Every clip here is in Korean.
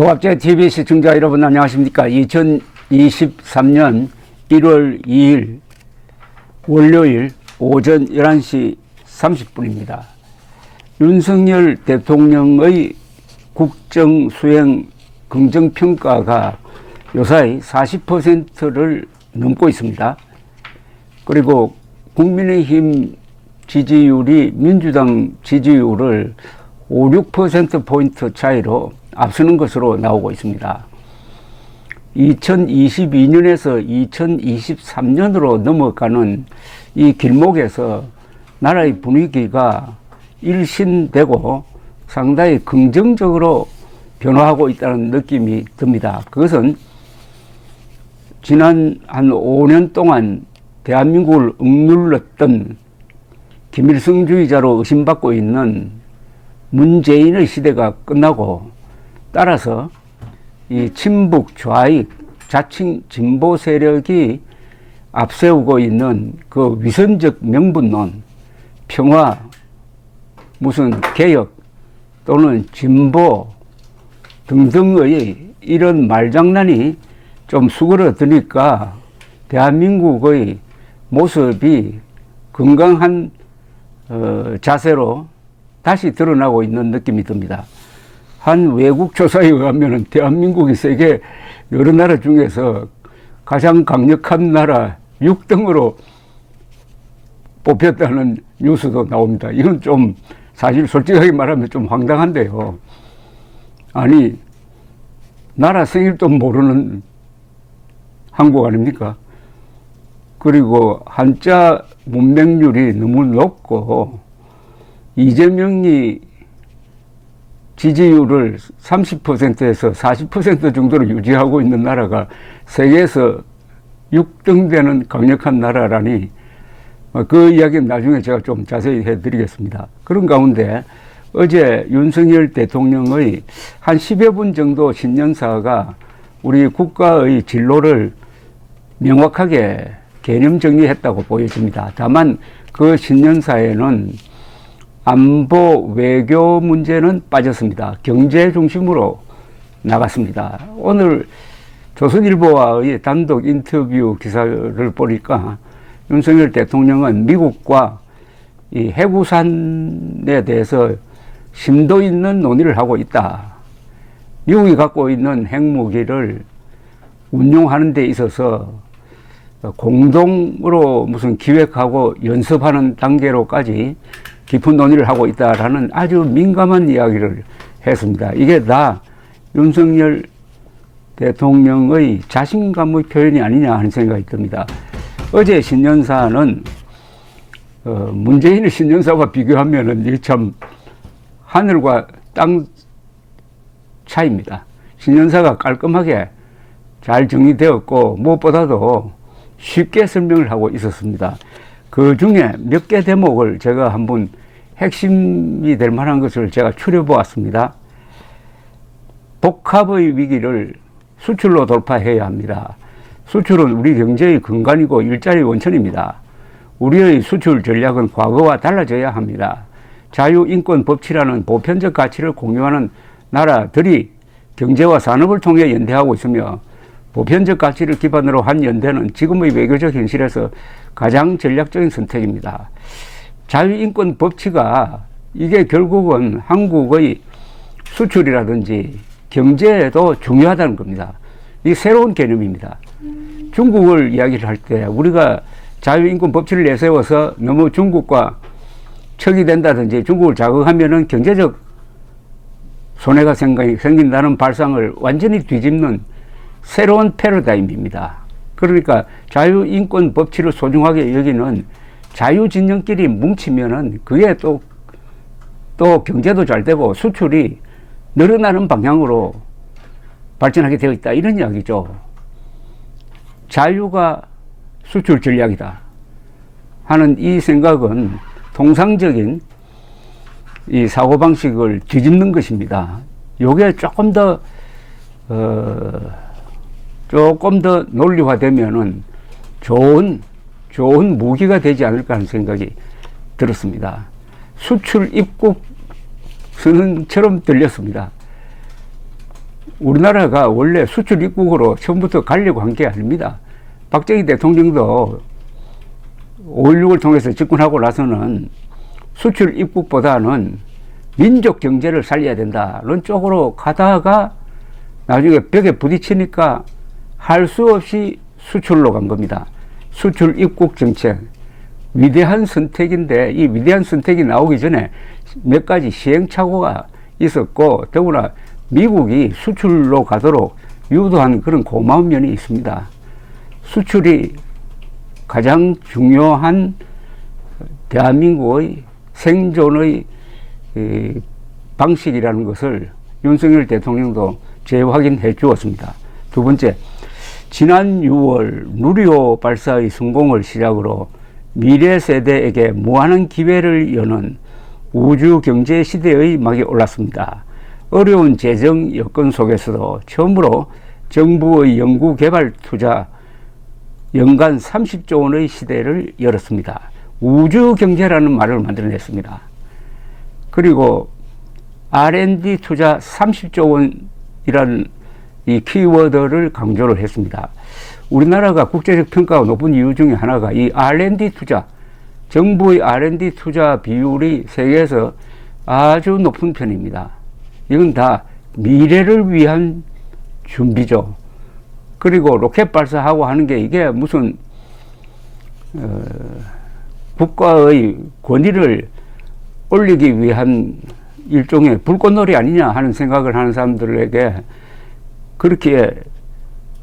조갑제 TV 시청자 여러분 안녕하십니까. 2023년 1월 2일 월요일 오전 11시 30분입니다. 윤석열 대통령의 국정수행 긍정평가가 요사이 40%를 넘고 있습니다. 그리고 국민의힘 지지율이 민주당 지지율을 5, 6%포인트 차이로 앞서는 것으로 나오고 있습니다. 2022년에서 2023년으로 넘어가는 이 길목에서 나라의 분위기가 일신되고 상당히 긍정적으로 변화하고 있다는 느낌이 듭니다. 그것은 지난 한 5년 동안 대한민국을 억눌렀던 김일성주의자로 의심받고 있는 문재인의 시대가 끝나고 따라서 이 친북 좌익 자칭 진보 세력이 앞세우고 있는 그 위선적 명분론, 평화, 무슨 개혁 또는 진보 등등의 이런 말장난이 좀 수그러드니까 대한민국의 모습이 건강한 자세로 다시 드러나고 있는 느낌이 듭니다. 한 외국 조사에 의하면 대한민국이 세계 여러 나라 중에서 가장 강력한 나라 6등으로 뽑혔다는 뉴스도 나옵니다. 이건 좀 사실 솔직하게 말하면 좀 황당한데요. 아니, 나라 생일도 모르는 한국 아닙니까? 그리고 한자 문맹률이 너무 높고 이재명이 지지율을 30%에서 40% 정도로 유지하고 있는 나라가 세계에서 6등 되는 강력한 나라라니 그 이야기는 나중에 제가 좀 자세히 해드리겠습니다. 그런 가운데 어제 윤석열 대통령의 한 10여 분 정도 신년사가 우리 국가의 진로를 명확하게 개념 정리했다고 보여집니다. 다만 그 신년사에는 안보 외교 문제는 빠졌습니다. 경제 중심으로 나갔습니다. 오늘 조선일보와의 단독 인터뷰 기사를 보니까 윤석열 대통령은 미국과 이 해구산에 대해서 심도 있는 논의를 하고 있다. 미국이 갖고 있는 핵무기를 운용하는 데 있어서 공동으로 무슨 기획하고 연습하는 단계로까지 깊은 논의를 하고 있다라는 아주 민감한 이야기를 했습니다. 이게 다 윤석열 대통령의 자신감의 표현이 아니냐 하는 생각이 듭니다. 어제 신년사는 문재인의 신년사와 비교하면은 이게 참 하늘과 땅 차이입니다. 신년사가 깔끔하게 잘 정리되었고 무엇보다도 쉽게 설명을 하고 있었습니다. 그 중에 몇 개 대목을 제가 한번 핵심이 될 만한 것을 제가 추려보았습니다. 복합의 위기를 수출로 돌파해야 합니다. 수출은 우리 경제의 근간이고 일자리 원천입니다. 우리의 수출 전략은 과거와 달라져야 합니다. 자유인권 법치라는 보편적 가치를 공유하는 나라들이 경제와 산업을 통해 연대하고 있으며 보편적 가치를 기반으로 한 연대는 지금의 외교적 현실에서 가장 전략적인 선택입니다. 자유인권 법치가 이게 결국은 한국의 수출이라든지 경제에도 중요하다는 겁니다. 이게 새로운 개념입니다. 중국을 이야기를 할 때 우리가 자유인권 법치를 내세워서 너무 중국과 척이 된다든지 중국을 자극하면은 경제적 손해가 생긴다는 발상을 완전히 뒤집는 새로운 패러다임입니다. 그러니까 자유인권 법치를 소중하게 여기는 자유진영끼리 뭉치면은 그게 또 경제도 잘 되고 수출이 늘어나는 방향으로 발전하게 되어 있다. 이런 이야기죠. 자유가 수출 전략이다 하는 이 생각은 통상적인 이 사고방식을 뒤집는 것입니다. 요게 조금 더 논리화되면은 좋은 무기가 되지 않을까 하는 생각이 들었습니다. 수출 입국 선언처럼 들렸습니다. 우리나라가 원래 수출 입국으로 처음부터 가려고 한 게 아닙니다. 박정희 대통령도 5.16을 통해서 집권하고 나서는 수출 입국보다는 민족 경제를 살려야 된다는 쪽으로 가다가 나중에 벽에 부딪히니까 할 수 없이 수출로 간 겁니다. 수출 입국 정책. 위대한 선택인데 이 위대한 선택이 나오기 전에 몇 가지 시행착오가 있었고 더구나 미국이 수출로 가도록 유도한 그런 고마운 면이 있습니다. 수출이 가장 중요한 대한민국의 생존의 방식이라는 것을 윤석열 대통령도 재확인해 주었습니다. 두 번째, 지난 6월 누리호 발사의 성공을 시작으로 미래 세대에게 무한한 기회를 여는 우주 경제 시대의 막이 올랐습니다. 어려운 재정 여건 속에서도 처음으로 정부의 연구 개발 투자 연간 30조 원의 시대를 열었습니다. 우주 경제라는 말을 만들어냈습니다. 그리고 R&D 투자 30조 원이라는 이 키워드를 강조를 했습니다. 우리나라가 국제적 평가가 높은 이유 중에 하나가 이 R&D 투자, 정부의 R&D 투자 비율이 세계에서 아주 높은 편입니다. 이건 다 미래를 위한 준비죠. 그리고 로켓 발사하고 하는 게 이게 무슨 국가의 권위를 올리기 위한 일종의 불꽃놀이 아니냐 하는 생각을 하는 사람들에게 그렇게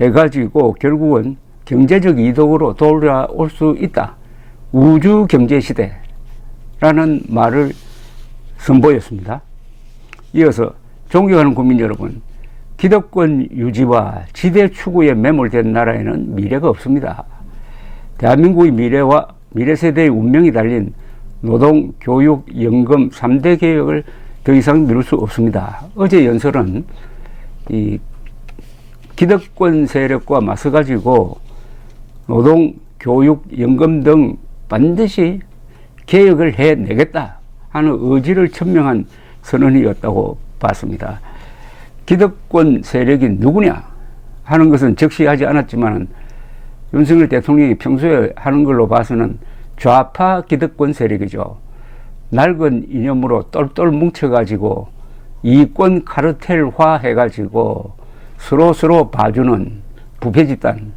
해가지고 결국은 경제적 이득으로 돌아올 수 있다. 우주 경제 시대라는 말을 선보였습니다. 이어서 존경하는 국민 여러분, 기득권 유지와 지대 추구에 매몰된 나라에는 미래가 없습니다. 대한민국의 미래와 미래 세대의 운명이 달린 노동, 교육, 연금 3대 개혁을 더 이상 미룰 수 없습니다. 어제 연설은 이 기득권 세력과 맞서가지고 노동, 교육, 연금 등 반드시 개혁을 해내겠다 하는 의지를 천명한 선언이었다고 봤습니다. 기득권 세력이 누구냐 하는 것은 적시하지 않았지만 윤석열 대통령이 평소에 하는 걸로 봐서는 좌파 기득권 세력이죠. 낡은 이념으로 똘똘 뭉쳐가지고 이권 카르텔화 해가지고 서로 봐주는 부패 집단을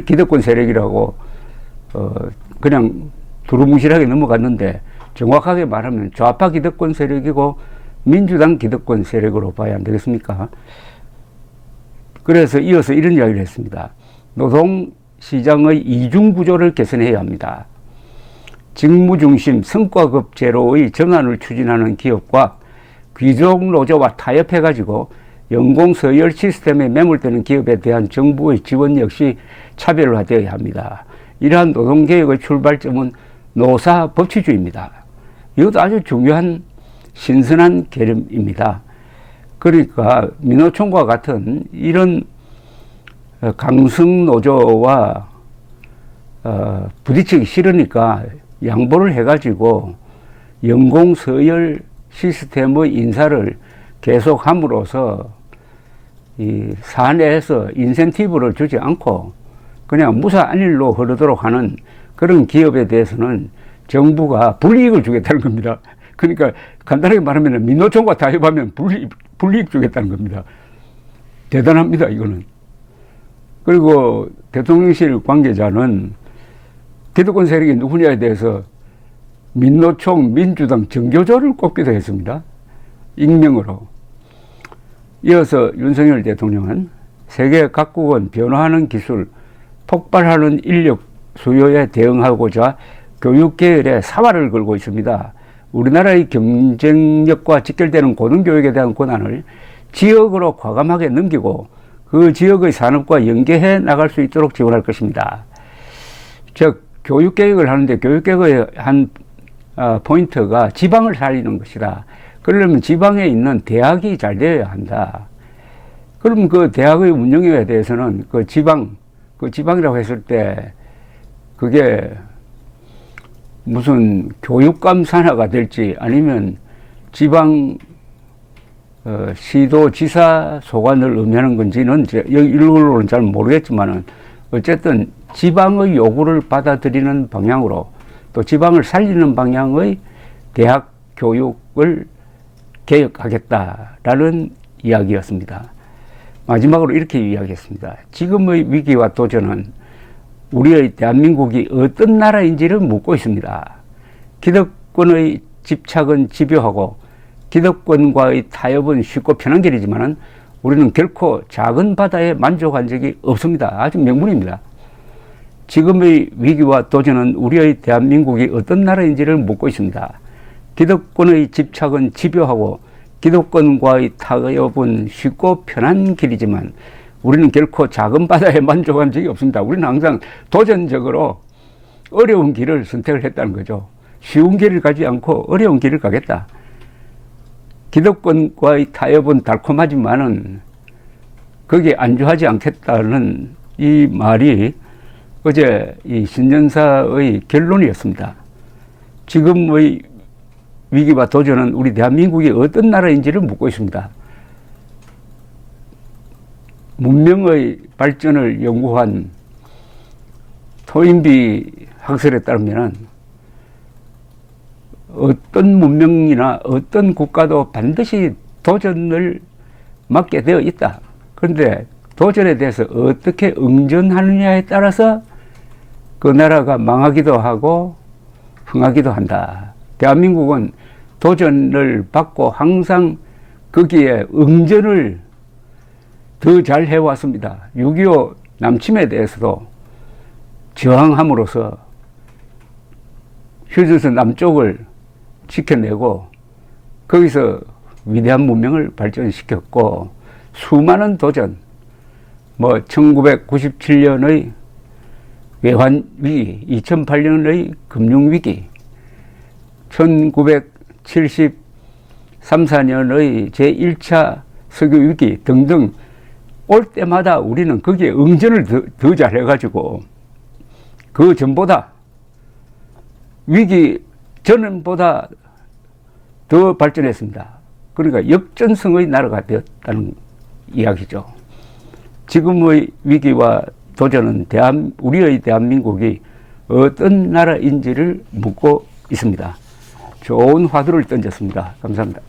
기득권 세력이라고 그냥 두루뭉실하게 넘어갔는데 정확하게 말하면 좌파 기득권 세력이고 민주당 기득권 세력으로 봐야 안 되겠습니까? 그래서 이어서 이런 이야기를 했습니다. 노동시장의 이중구조를 개선해야 합니다. 직무중심 성과급 제로의 전환을 추진하는 기업과 귀족 노조와 타협해가지고 연공 서열 시스템에 매몰되는 기업에 대한 정부의 지원 역시 차별화되어야 합니다. 이러한 노동개혁의 출발점은 노사법치주의입니다. 이것도 아주 중요한 신선한 개념입니다. 그러니까 민노총과 같은 이런 강성노조와 부딪히기 싫으니까 양보를 해가지고 연공서열 시스템의 인사를 계속함으로써 이 사내에서 인센티브를 주지 않고 그냥 무사안일로 흐르도록 하는 그런 기업에 대해서는 정부가 불이익을 주겠다는 겁니다. 그러니까 간단하게 말하면 민노총과 타협하면 불이익 주겠다는 겁니다. 대단합니다, 이거는. 그리고 대통령실 관계자는 기득권 세력이 누구냐에 대해서 민노총, 민주당 정교조를 꼽기도 했습니다. 익명으로. 이어서 윤석열 대통령은 세계 각국은 변화하는 기술, 폭발하는 인력 수요에 대응하고자 교육 계열에 사활을 걸고 있습니다. 우리나라의 경쟁력과 직결되는 고등교육에 대한 권한을 지역으로 과감하게 넘기고 그 지역의 산업과 연계해 나갈 수 있도록 지원할 것입니다. 즉 교육개혁을 하는데 교육개혁의 한 포인트가 지방을 살리는 것이다. 그러려면 지방에 있는 대학이 잘 되어야 한다. 그럼 그 대학의 운영에 대해서는 그 지방이라고 했을 때 그게 무슨 교육감 산하가 될지 아니면 지방 시도지사 소관을 의미하는 건지는 일괄로는 잘 모르겠지만은 어쨌든 지방의 요구를 받아들이는 방향으로 또 지방을 살리는 방향의 대학 교육을 개혁하겠다라는 이야기였습니다. 마지막으로 이렇게 이야기했습니다. 지금의 위기와 도전은 우리의 대한민국이 어떤 나라인지를 묻고 있습니다. 기득권의 집착은 집요하고 기득권과의 타협은 쉽고 편한 길이지만 우리는 결코 작은 바다에 만족한 적이 없습니다. 아주 명분입니다. 지금의 위기와 도전은 우리의 대한민국이 어떤 나라인지를 묻고 있습니다. 기득권의 집착은 집요하고 기득권과의 타협은 쉽고 편한 길이지만 우리는 결코 작은 바다에 만족한 적이 없습니다. 우리는 항상 도전적으로 어려운 길을 선택을 했다는 거죠. 쉬운 길을 가지 않고 어려운 길을 가겠다. 기득권과의 타협은 달콤하지만은 거기에 안주하지 않겠다는 이 말이 어제 이 신년사의 결론이었습니다. 지금의 위기와 도전은 우리 대한민국이 어떤 나라인지를 묻고 있습니다. 문명의 발전을 연구한 토인비 학설에 따르면 어떤 문명이나 어떤 국가도 반드시 도전을 맞게 되어 있다. 그런데 도전에 대해서 어떻게 응전하느냐에 따라서 그 나라가 망하기도 하고 흥하기도 한다. 대한민국은 도전을 받고 항상 거기에 응전을 더 잘 해왔습니다. 6.25 남침에 대해서도 저항함으로써 휴전선 남쪽을 지켜내고 거기서 위대한 문명을 발전시켰고 수많은 도전, 1997년의 외환위기, 2008년의 금융위기, 1973, 4년의 제1차 석유위기 등등 올 때마다 우리는 거기에 응전을 더 잘해가지고 그 전보다 위기 전보다 더 발전했습니다. 그러니까 역전성의 나라가 되었다는 이야기죠. 지금의 위기와 도전은 우리의 대한민국이 어떤 나라인지를 묻고 있습니다. 좋은 화두를 던졌습니다. 감사합니다.